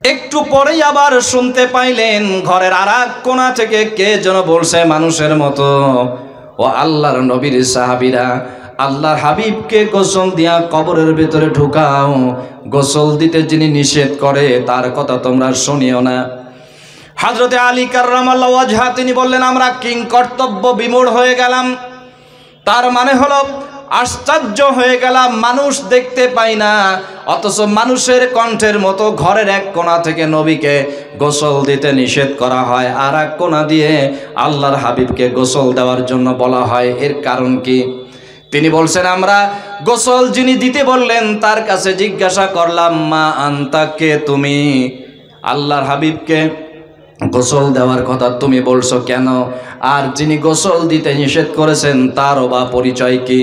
একটু পরেই আবার শুনতে পাইলেন ঘরের আরেক কোণা থেকে কে যেন বলছে মানুষের মতো, ও আল্লাহর নবীর সাহাবীরা, আল্লাহর হাবিবকে গোসল দিয়া কবরের ভিতরে ঢুকাও। গোসল দিতে যিনি নিষেধ করে তার কথা তোমরা শুনিও না। হযরতে আলী কাররামাল্লাহু ওয়াজহা তিনি বললেন, আমরা কিং কর্তব্য বিমূঢ় হয়ে গেলাম। তার মানে হলো আশ্চর্য হয়ে গেলাম, মানুষ দেখতে পাই না, অথচ মানুষের কণ্ঠের মতো ঘরের এক কোণা থেকে নবীকে গোসল দিতে নিষেধ করা হয়, আর এক কোণা দিয়ে আল্লাহর হাবিবকে গোসল দেওয়ার জন্য বলা হয়। এর কারণ কি? তিনি বলছেন, আমরা গোসল যিনি দিতে বললেন তার কাছে জিজ্ঞাসা করলাম, মা আনতা, কে তুমি? আল্লাহর হাবিবকে গোসল দেওয়ার কথা তুমি বলছো কেন? আর যিনি গোসল দিতে নিষেধ করেছেন তারও বা পরিচয় কি?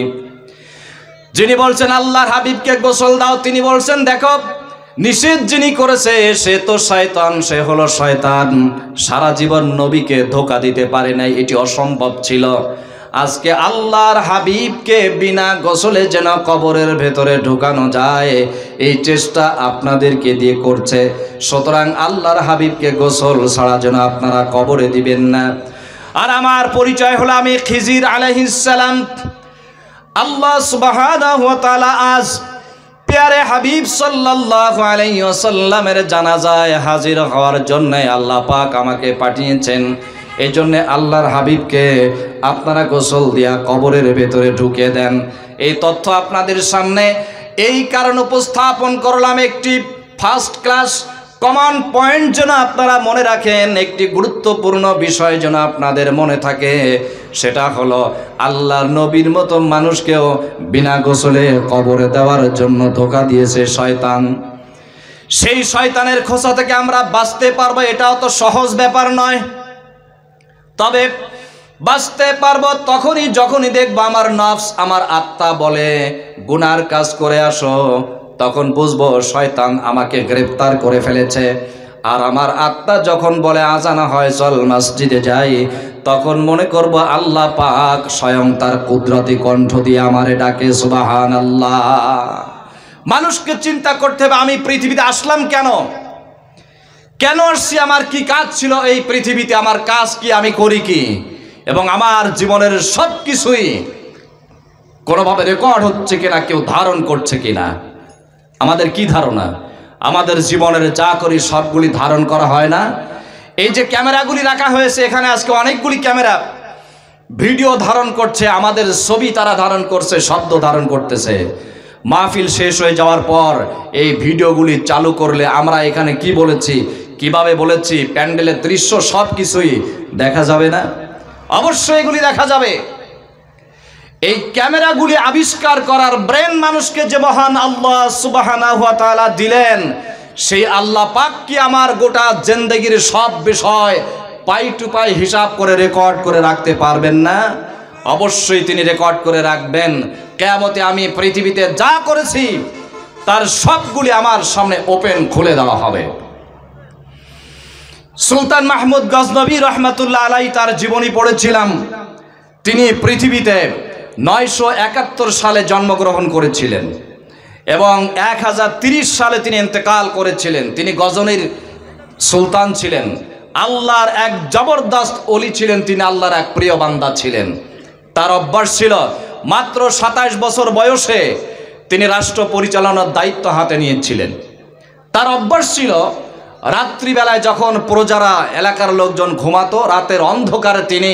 যিনি বলছেন আল্লাহর হাবিবকে গোসল দাও, তিনি বলছেন, দেখো, নিষেধ যিনি করেছে সে তো শয়তান, সে হলো শয়তান। সারা জীবন নবীকে ধোঁকা দিতে পারে নাই, এটি অসম্ভব ছিল। আজকে আল্লাহর হাবিবকে বিনা গোসলে যেন কবরের ভেতরে ঢুকানো যায়, এই চেষ্টা আপনাদেরকে দিয়ে করছে। সুতরাং আল্লাহর হাবিবকে গোসল ছাড়া যেন আপনারা কবরে দিবেন না। আর আমার পরিচয় হলো, আমি খিজির আলাইহিস সালাম। আল্লাহ সুবহানাহু ওয়া তাআলা আজ প্যারে হাবিব সাল্লাল্লাহু আলাইহি ওয়াসাল্লামের জানাজায় হাজির হওয়ার জন্য আল্লাহ পাক আমাকে পাঠিয়েছেন। এই জন্য আল্লাহর হাবিবকে আপনারা গোসল দিয়া কবরের ভেতরে ঢুকিয়ে দেন। এই তথ্য আপনাদের সামনে এই কারণ উপস্থাপন করলাম, একটি ফার্স্ট ক্লাস কমন পয়েন্ট যেন আপনারা মনে রাখেন, একটি গুরুত্বপূর্ণ বিষয় যেন আপনাদের মনে থাকে। সেটা হলো আল্লাহর নবীর মতো মানুষকেও বিনা গোসলে কবরে দেওয়ার জন্য ধোঁকা দিয়েছে শয়তান। সেই শয়তানের খোঁচা থেকে আমরা বাঁচতে পারবো, এটাও তো সহজ ব্যাপার নয়। তবে বাঁচতে পারবো তখনই যখনই দেখবো আমার নফস, আমার আত্মা বলে গুনার কাজ করে আসো, তখন বুঝবো শয়তান আমাকে গ্রেফতার করে ফেলেছে। আর আমার আত্মা যখন বলে আজান হয় চল মসজিদে যাই, তখন মনে করব আল্লাহ পাক স্বয়ং তার কুদরতি কণ্ঠ দিয়ে আমারে ডাকে, সুবহানাল্লাহ। মানুষকে চিন্তা করতে হবে, আমি পৃথিবীতে আসলাম কেন, কেন আসছি, আমার কি কাজ ছিল এই পৃথিবীতে, আমার কাজ কি, আমি করি কি, এবং আমার জীবনের সব কিছুই কোনোভাবে রেকর্ড হচ্ছে কিনা, কেউ ধারণ করছে কিনা। আমাদের কি ধারণা, আমাদের জীবনের যা করি সবগুলি ধারণ করা হয় না? এই যে ক্যামেরাগুলি রাখা হয়েছে এখানে, আজকে অনেকগুলি ক্যামেরা ভিডিও ধারণ করছে, আমাদের ছবি তারা ধারণ করছে, শব্দ ধারণ করতেছে। মাহফিল শেষ হয়ে যাওয়ার পর এই ভিডিওগুলি চালু করলে আমরা এখানে কি বলেছি, কিভাবে বলেছি, প্যান্ডেলের দৃশ্য সব কিছুই দেখা যাবে না? অবশ্যই এগুলি দেখা যাবে। এই ক্যামেরাগুলি আবিষ্কার করার ব্রেন মানুষকে যে মহান আল্লাহ সুবহানাহু ওয়া তাআলা দিলেন, সেই আল্লাহ পাক কি আমার গোটা জিন্দেগির সব বিষয় পাই টু পাই হিসাব করে রেকর্ড করে রাখতে পারবেন না? অবশ্যই তিনি রেকর্ড করে রাখবেন। কিয়ামতে আমি পৃথিবীতে যা করেছি তার সবগুলি আমার সামনে ওপেন খুলে দেওয়া হবে। সুলতান মাহমুদ গজনবী রহমাতুল্লাহ আলাইহি তার জীবনী পড়েছিলাম। তিনি পৃথিবীতে 971 সালে জন্মগ্রহণ করেছিলেন এবং 1030 সালে তিনি ইন্তেকাল করেছিলেন। তিনি গজনীর সুলতান ছিলেন, আল্লাহর এক জবরদস্ত ওলি ছিলেন, তিনি আল্লাহর এক প্রিয় বান্দা ছিলেন। তার অভ্যাস ছিল মাত্র 27 বছর বয়সে তিনি রাষ্ট্র পরিচালনার দায়িত্ব হাতে নিয়েছিলেন। তার অভ্যাস ছিল রাত্রিবেলায় যখন প্রজারা, এলাকার লোকজন ঘুমাতো, রাতের অন্ধকারে তিনি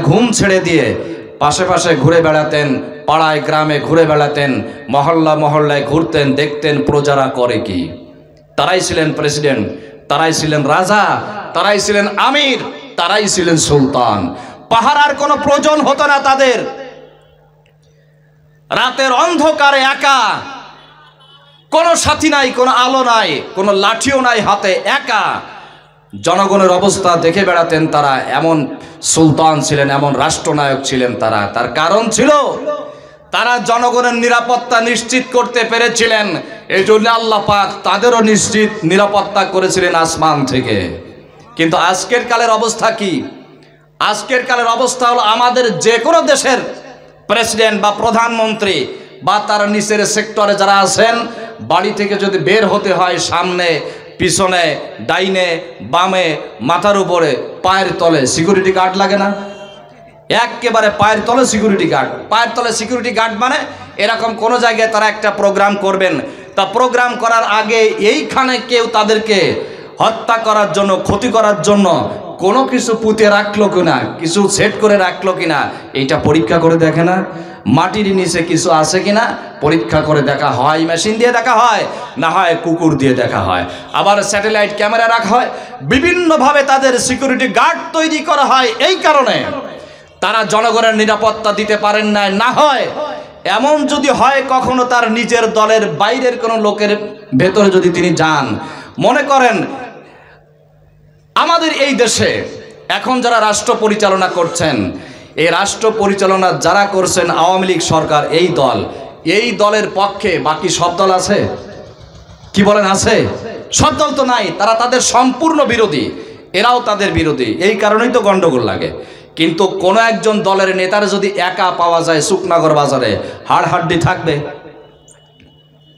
ঘুম ছেড়ে দিয়ে পাশে পাশে ঘুরে বেড়াতেন, পাড়ায় গ্রামে ঘুরে বেড়াতেন, মহল্লা মহল্লায় ঘুরতেন, দেখতেন প্রজারা করে কি। তারাই ছিলেন প্রেসিডেন্ট, তারাই ছিলেন রাজা, তারাই ছিলেন আমির, তারাই ছিলেন সুলতান। পাহারার কোনো প্রয়োজন হতো না তাদের। রাতের অন্ধকারে একা, কোনো সাথী নাই, কোনো আলো নাই, কোনো লাঠিও নাই হাতে, একা জনগণের অবস্থা দেখে বেড়াতেন তারা। এমন সুলতান ছিলেন, এমন রাষ্ট্রনায়ক ছিলেন তারা। তার কারণ ছিল তারা জনগণের নিরাপত্তা নিশ্চিত করতে পেরেছিলেন। এই জন্য আল্লাহ পাক তাদেরও নিশ্চিত নিরাপত্তা করেছিলেন আসমান থেকে। কিন্তু আজকের কালের অবস্থা কি? আজকের কালের অবস্থা হলো আমাদের যে কোনো দেশের প্রেসিডেন্ট বা প্রধানমন্ত্রী বা তার নিচের সেক্টরে যারা আছেন, বাড়ি থেকে যদি বের হতে হয় সামনে পিছনে ডাইনে বামে মাথার উপরে পায়ের তলে সিকিউরিটি গার্ড লাগে না? একেবারে পায়ের তলে সিকিউরিটি গার্ড। পায়ের তলে সিকিউরিটি গার্ড মানে এরকম কোনো জায়গায় তারা একটা প্রোগ্রাম করবেন, তা প্রোগ্রাম করার আগে এইখানে কেউ তাদেরকে হত্যা করার জন্য ক্ষতি করার জন্য কোনো কিছু পুঁতে রাখলো কিনা, কিছু সেট করে রাখলো কিনা এইটা পরীক্ষা করে দেখে না? মাটির নিচে কিছু আছে কিনা পরীক্ষা করে দেখা হয়, মেশিন দিয়ে দেখা হয়, না হয় কুকুর দিয়ে দেখা হয়, আবার স্যাটেলাইট ক্যামেরা রাখা হয়, বিভিন্নভাবে তাদের সিকিউরিটি গার্ড তৈরি করা হয়। এই কারণে তারা জনগণের নিরাপত্তা দিতে পারেন না। না হয় এমন যদি হয় কখনো তার নিজের দলের বাইরের কোনো লোকের ভেতরে যদি তিনি যান, মনে করেন আমাদের এই দেশে এখন যারা রাষ্ট্র পরিচালনা করছেন, এই রাষ্ট্র পরিচালনা যারা করছেন আওয়ামী লীগ সরকার, এই দলের পক্ষে বাকি সব দল আছে? কি বলেন আছে? সব দল তো নাই, তারা তাদের সম্পূর্ণ বিরোধী, এরাও তাদের বিরোধী। এই কারণেই তো গন্ডগোল লাগে। কিন্তু কোনো একজন দলের নেতার যদি একা পাওয়া যায় সুকনগর বাজারে, হাড় হাড্ডি থাকবে?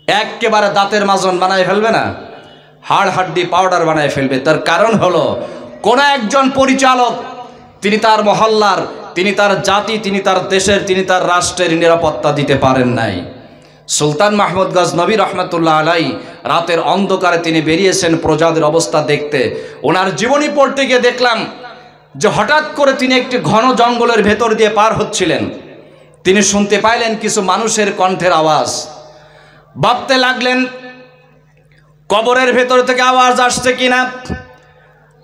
একেবারে দাঁতের মাজন বানায় ফেলবে না? হাড় হাড্ডি পাউডার বানায় ফেলবে। তার কারণ হলো কোন একজন পরিচালক তিনি তার মহল্লার, তিনি তার জাতি, তিনি তার দেশের, তিনি তার রাষ্ট্রের নিরাপত্তা দিতে পারেন নাই। সুলতান মাহমুদ গজনবী রহমতুল্লাহ আলাই রাতের অন্ধকারে তিনি বেরিয়েছেন প্রজাদের অবস্থা দেখতে। ওনার জীবনী পড়তে গিয়ে দেখলাম যে হঠাৎ করে তিনি একটি ঘন জঙ্গলের ভেতর দিয়ে পার হচ্ছিলেন। তিনি শুনতে পাইলেন কিছু মানুষের কণ্ঠের আওয়াজ। ভাবতে লাগলেন কবরের ভেতর থেকে আওয়াজ আসছে কিনা।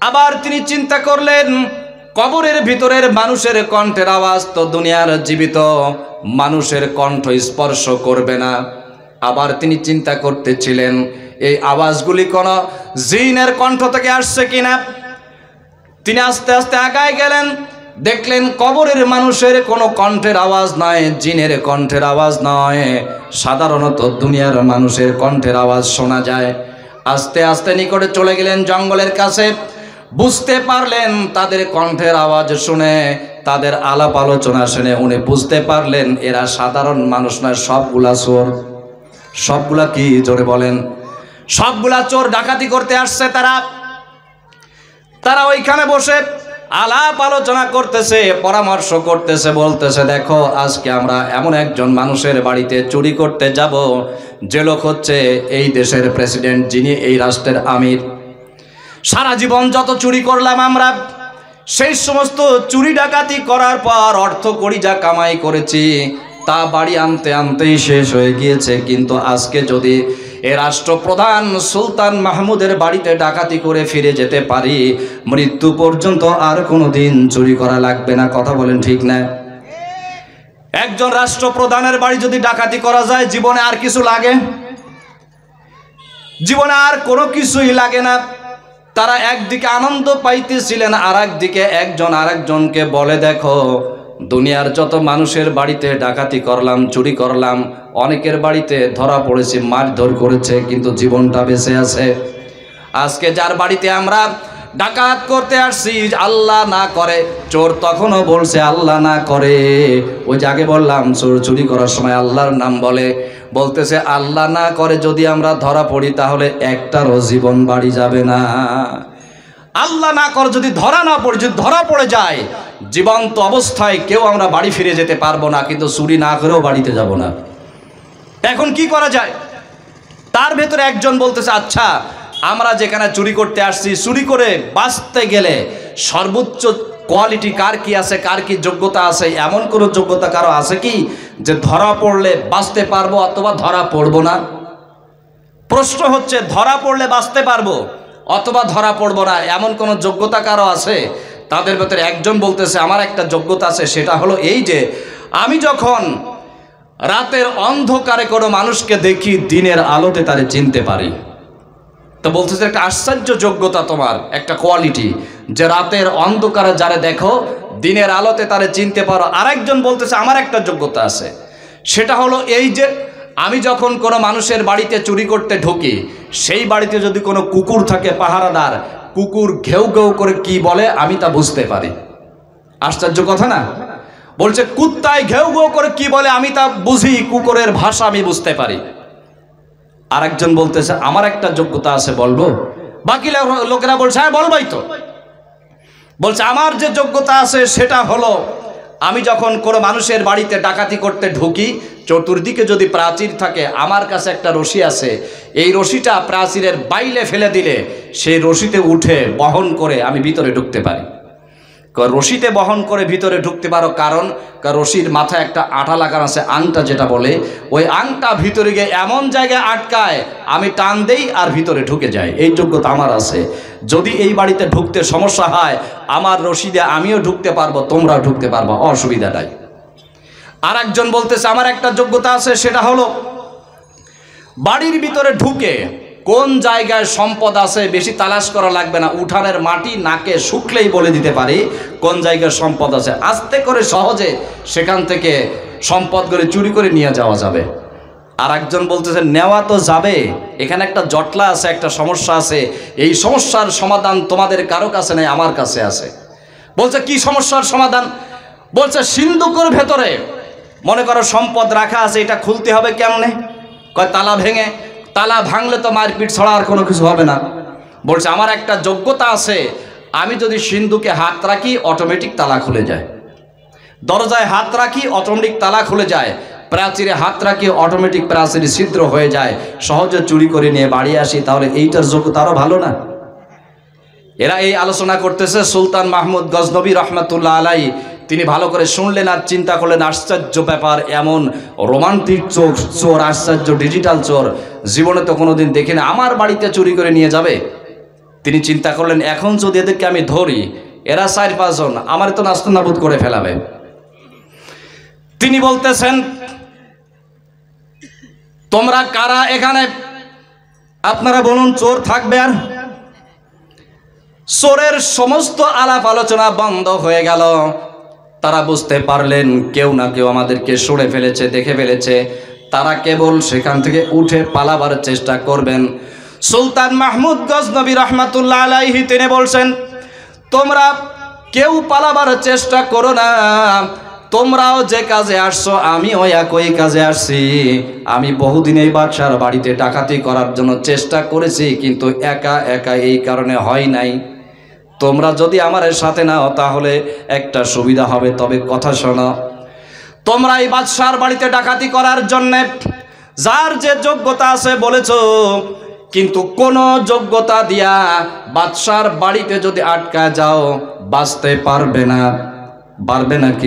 আবার তিনি চিন্তা করলেন কবরের ভিতরের মানুষের কণ্ঠের আওয়াজ তো দুনিয়ার জীবিত মানুষের কণ্ঠ স্পর্শ করবে না। আবার তিনি চিন্তা করতেছিলেন এই আওয়াজগুলি কোনো জিনের কণ্ঠ থেকে আসছে কিনা। তিনি আস্তে আস্তে আগায় গেলেন, দেখলেন কবরের মানুষের কোনো কণ্ঠের আওয়াজ নয়, জিনের কণ্ঠের আওয়াজ নয়, সাধারণত দুনিয়ার মানুষের কণ্ঠের আওয়াজ শোনা যায়। আস্তে আস্তে নিকটে চলে গেলেন জঙ্গলের কাছে। বুঝতে পারলেন তাদের কণ্ঠের আওয়াজ শুনে, তাদের আলাপ আলোচনা শুনে উনি বুঝতে পারলেন এরা সাধারণ মানুষ নয়, সবগুলা চোর। সবগুলা কি? জোরে বলেন। সবগুলা চোর, ডাকাতি করতে আসছে তারা ওইখানে বসে আলাপ আলোচনা করতেছে, পরামর্শ করতেছে, বলতেছে দেখো আজকে আমরা এমন একজন মানুষের বাড়িতে চুরি করতে যাব যে লোক হচ্ছে এই দেশের প্রেসিডেন্ট, যিনি এই রাষ্ট্রের আমির। সারা জীবন যত চুরি করলাম আমরা, সেই সমস্ত চুরি ডাকাতি করার পর অর্থ কড়ি যা কামাই করেছি তা বাড়ি আনতে আনতেই শেষ হয়ে গিয়েছে। কিন্তু আজকে যদি এ রাষ্ট্রপ্রধান সুলতান মাহমুদের বাড়িতে ডাকাতি করে ফিরে যেতে পারি, মৃত্যু পর্যন্ত আর কোনো দিন চুরি করা লাগবে না। কথা বলেন ঠিক না? একজন রাষ্ট্রপ্রধানের বাড়ি যদি ডাকাতি করা যায়, জীবনে আর কিছু লাগে? জীবনে আর কোনো কিছুই লাগে না। তারা একদিকে আনন্দ পাইতেছিলেন, আর একদিকে একজন আরেকজনকে বলে দেখো দুনিয়ার যত মানুষের বাড়িতে ডাকাতি করলাম, চুরি করলাম, অনেকের বাড়িতে ধরা পড়েছে, মারধর করেছে, কিন্তু জীবনটা বেঁচে আছে। আজকে যার বাড়িতে আমরা ডাকাত করতে আসছি, আল্লাহ না করে, চোর তখনও বলছে আল্লাহ না করে। ওই যে আগে বললাম চোর চুরি করার সময় আল্লাহর নাম বলে, বলতেছে আল্লাহ না করে যদি আমরা ধরা পড়ি তাহলে একটারও জীবন বাড়ি যাবে না। আল্লাহ না করে যদি ধরা না পড়ে, যদি ধরা পড়ে যায় জীবন্ত অবস্থায় কেউ আমরা বাড়ি ফিরে যেতে পারবো না, কিন্তু চুরি না করেও বাড়িতে যাব না। এখন কি করা যায়? তার ভেতরে একজন বলতেছে আচ্ছা আমরা যেখানে চুরি করতে আসছি, চুরি করে বাঁচতে গেলে সর্বোচ্চ কোয়ালিটি কার কি আছে, কার কি যোগ্যতা আছে, এমন কোনো যোগ্যতা কারো আছে কি যে ধরা পড়লে বাঁচতে পারবো অথবা ধরা পড়বো না? প্রশ্ন হচ্ছে ধরা পড়লে বাঁচতে পারবো অথবা ধরা পড়বো না, এমন কোনো যোগ্যতা কারো আছে? তাদের ভেতরে একজন বলতেছে আমার একটা যোগ্যতা আছে, সেটা হলো এই যে আমি যখন রাতের অন্ধকারে কোনো মানুষকে দেখি দিনের আলোতে তারে চিনতে পারি। তো বলতেছে একটা আশ্চর্য যোগ্যতা তোমার, একটা কোয়ালিটি, যে রাতের অন্ধকারে যারা দেখো দিনের আলোতে তারে চিনতে পারো। আরেকজন বলতেছে আমার একটা যোগ্যতা আছে, সেটা হলো এই যে আমি যখন কোনো মানুষের বাড়িতে চুরি করতে ঢুকি, সেই বাড়িতে যদি কোনো কুকুর থাকে পাহারাদার, কুকুর ঘেউ ঘেউ করে কি বলে আমি তা বুঝতে পারি। আশ্চর্য কথা না? বলছে কুত্তায় ঘেউ ঘেউ করে কি বলে আমি তা বুঝি, কুকুরের ভাষা আমি বুঝতে পারি। আরেকজন বলতেছে আমার একটা যোগ্যতা আছে, বলবো? বাকি লোকেরা বলছে হ্যাঁ বলবাই তো। বলছে আমার যে যোগ্যতা আছে সেটা হলো, আমি যখন কোনো মানুষের বাড়িতে ডাকাতি করতে ঢুকি, চতুর্দিকে যদি প্রাচীর থাকে, আমার কাছে একটা রশি আছে, এই রশিটা প্রাচীরের বাইরে ফেলে দিলে সেই রশিতে উঠে বহন করে আমি ভিতরে ঢুকতে পারি। রশিতে বহন করে ভিতরে ঢুকতে পারো, কারণ রশির মাথায় একটা আঠা লাগানো আছে, আংটা যেটা বলে, ওই আংটা ভিতরে গিয়ে এমন জায়গায় আটকায়, আমি টান দেই আর ভিতরে ঢুকে যায়। এই যোগ্যতা আমার আছে। যদি এই বাড়িতে ঢুকতে সমস্যা হয়, আমার রশি দিয়ে আমিও ঢুকতে পারবো, তোমরাও ঢুকতে পারবো, অসুবিধা নাই। আর একজন বলতেছে আমার একটা যোগ্যতা আছে, সেটা হলো বাড়ির ভিতরে ঢুকে কোন জায়গায় সম্পদ আছে বেশি তালাশ করা লাগবে না, উঠানের মাটি নাকে শুকলেই বলে দিতে পারি কোন জায়গায় সম্পদ আছে, আস্তে করে সহজে সেখান থেকে সম্পদগুলো চুরি করে নিয়ে যাওয়া যাবে। আর একজন বলতেছে নেওয়া তো যাবে, এখানে একটা জটলা আছে, একটা সমস্যা আছে, এই সমস্যার সমাধান তোমাদের কারো কাছে নেই, আমার কাছে আছে। বলছে কি সমস্যার সমাধান? বলছে সিন্ধুকের ভেতরে মনে করো সম্পদ রাখা আছে, এটা খুলতে হবে কেমনে? কয় তালা ভেঙে। তালা ভাঙলে তো মারপিট ছাড়া আর কোনো কিছু হবে না। বলছে আমার একটা যোগ্যতা আছে, আমি যদি সিন্ধুকে হাত রাখি অটোমেটিক তালা খুলে যায়, দরজায় হাত রাখি অটোমেটিক তালা খুলে যায়, প্রাচীরে হাত রাখি অটোমেটিক প্রাচীর ছিদ্র হয়ে যায়, সহজে চুরি করে নিয়ে বাড়ি আসি। তাহলে এইটার যোগ্যতা আরও ভালো না? এরা এই আলোচনা করতেছে। সুলতান মাহমুদ গজনবী রহমতুল্লাহ আলাই তিনি ভালো করে শুনলেন আর চিন্তা করলেন, আশ্চর্য ব্যাপার, এমন রোমান্টিক চোর, আশ্চর্য ডিজিটাল চোর জীবনে তো কোনোদিন দেখিনি, আমার বাড়িতে চুরি করে নিয়ে যাবে। তিনি চিন্তা করলেন এখন যদি এদেরকে আমি ধরি, এরা 4-5 জন আমার তো নাস্তানাবুদ করে ফেলাবে। তিনি বলতেছেন তোমরা কারা এখানে, আপনারা বলুন চোর থাকবে? আর চোরের সমস্ত আলাপ আলোচনা বন্ধ হয়ে গেল। তারা বুঝতে পারলেন কেউ না কেউ আমাদেরকে সরে ফেলেছে, দেখে ফেলেছে, তারা কেবল সেখান থেকে উঠে পালাবার চেষ্টা করবেন। সুলতান মাহমুদ গজনবী রহমাতুল্লাহ আলাইহি তিনি বলছেন তোমরা কেউ পালাবার চেষ্টা করো না, তোমরাও যে কাজে আসছো আমিও একই কাজে আসছি। আমি বহুদিন এই বাদশার বাড়িতে ডাকাতি করার জন্য চেষ্টা করেছি, কিন্তু একা একা এই কারণে হয় নাই। তোমরা যদি আমার সাথে নাও তাহলে একটা সুবিধা হবে, তবে কথা শোনো, তোমরা এই বাদশার বাড়িতে ডাকাতি করার জন্যে যার যে যোগ্যতা আছে বলেছো, কিন্তু কোন যোগ্যতা দিয়া বাদশার বাড়িতে যদি আটকা যাও বাঁচতে পারবে না, পারবে নাকি?